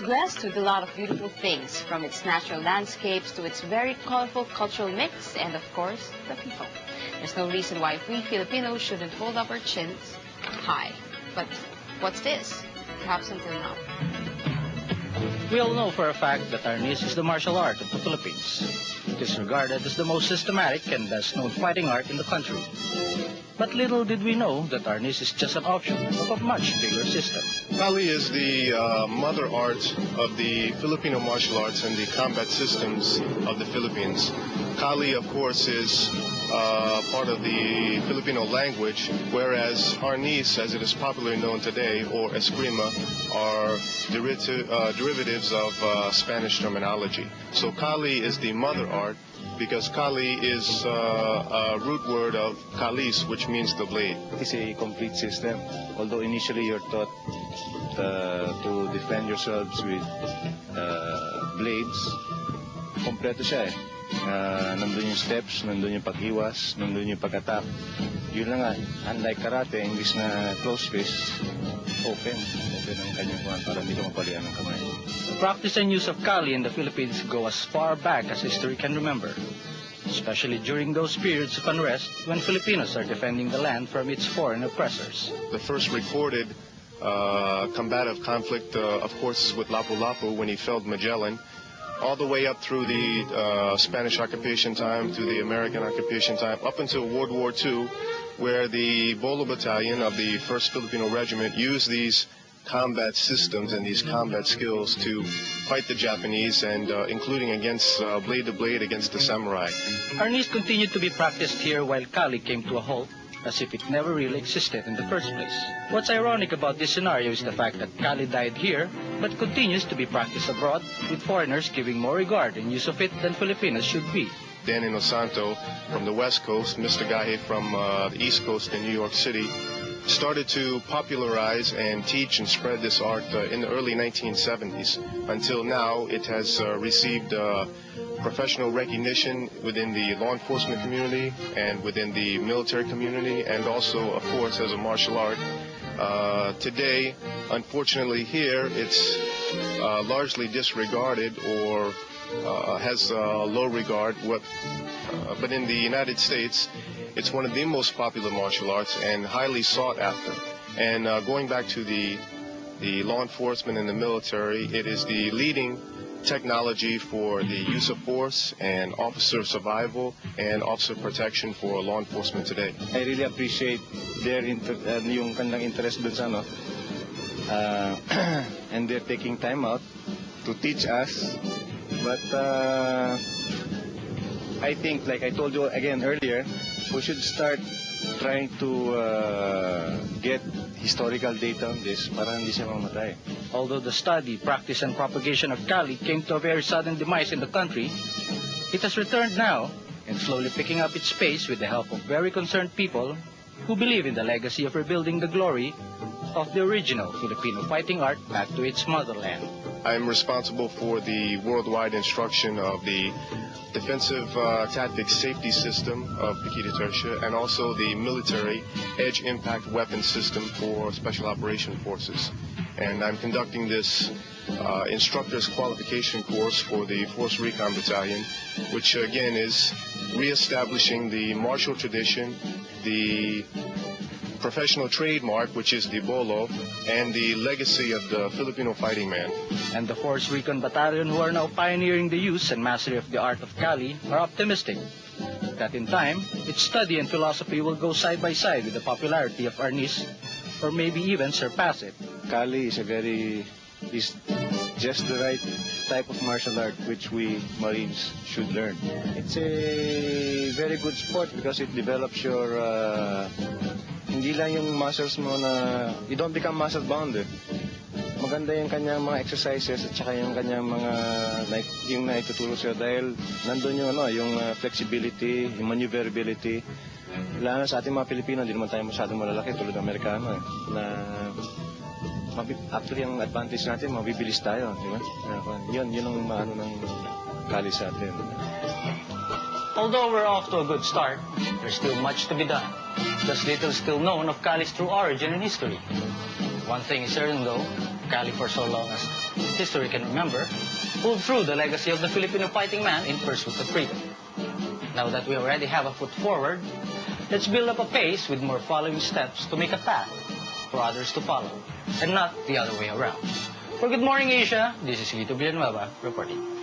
blessed with a lot of beautiful things, from its natural landscapes to its very colorful cultural mix, and of course, the people. There's no reason why we Filipinos shouldn't hold up our chins high. But what's this? Perhaps until now. We all know for a fact that arnis is the martial art of the Philippines. It is regarded as the most systematic and best known fighting art in the country. But little did we know that arnis is just an option of a much bigger system. Kali is the mother art of the Filipino martial arts and the combat systems of the Philippines. Kali, of course, is part of the Filipino language, whereas arnis, as it is popularly known today, or eskrima, are derivatives of Spanish terminology. So Kali is the mother art, because Kali is a root word of kalis, which means the blade. It's a complete system. Although initially you're taught to defend yourselves with blades, kompleto siya eh. Nandun yung steps, nandun yung paghiwas, nandun yung pag-attack. Yun lang nga, unlike karate, imbis na close fist, open ang kanyang kuhan para hindi ka mapalian ng kamay. The practice and use of Kali in the Philippines go as far back as history can remember, especially during those periods of unrest when Filipinos are defending the land from its foreign oppressors. The first recorded combative conflict, of course, is with Lapu-Lapu when he felled Magellan, all the way up through the Spanish occupation time to the American occupation time, up until World War II, where the Bolo Battalion of the 1st Filipino Regiment used these combat systems and these combat skills to fight the Japanese, and including against blade to blade against the samurai. Arnis continued to be practiced here while Kali came to a halt, as if it never really existed in the first place. What's ironic about this scenario is the fact that Kali died here, but continues to be practiced abroad, with foreigners giving more regard and use of it than Filipinos should be. Danny Nosanto from the West Coast, Mr. Gahe from the East Coast in New York City, started to popularize and teach and spread this art in the early 1970s. Until now, it has received professional recognition within the law enforcement community and within the military community, and also, of course, as a martial art. Today, unfortunately here, it's largely disregarded or has low regard, but in the United States, it's one of the most popular martial arts and highly sought after. And going back to the law enforcement and the military, it is the leading technology for the use of force and officer survival and officer protection for law enforcement today. I really appreciate their yung kanilang interest dun sa and they're taking time out to teach us. But I think, like I told you again earlier, we should start trying to get historical data on this para hindi siya mamatay. Although the study, practice, and propagation of Kali came to a very sudden demise in the country, it has returned now and slowly picking up its pace with the help of very concerned people who believe in the legacy of rebuilding the glory of the original Filipino fighting art back to its motherland. I am responsible for the worldwide instruction of the defensive tactics safety system of Pekiti-Tirsia, and also the military edge impact weapon system for special operation forces. And I'm conducting this instructor's qualification course for the Force Recon Battalion, which again is reestablishing the martial tradition, the professional trademark, which is the bolo, and the legacy of the Filipino fighting man. And the Force Recon Battalion, who are now pioneering the use and mastery of the art of Kali, are optimistic that in time, its study and philosophy will go side by side with the popularity of arnis, or maybe even surpass it. Kali is just the right type of martial art which we Marines should learn. It's a very good sport because it develops your hindi lang yung muscles mo na you don't become muscle bound. Maganda yung kanyang mga exercises at saka yung kanyang mga like yung naituturo siya dahil nandun yung yung flexibility, yung maneuverability. Lalo sa ating mga Pilipino, hindi naman tayo masyadong malalaki tulad ng Amerikano na actually ang advantage natin, mabibilis tayo, di ba? Yun ang maano ng Kali sa atin. Although we're off to a good start, there's still much to be done. There's little still known of Kali's true origin and history. One thing is certain though, Kali for so long as history can remember, pulled through the legacy of the Filipino fighting man in pursuit of freedom. Now that we already have a foot forward, let's build up a pace with more following steps to make a path for others to follow, and not the other way around. For Good Morning Asia, this is Lito Villanueva reporting.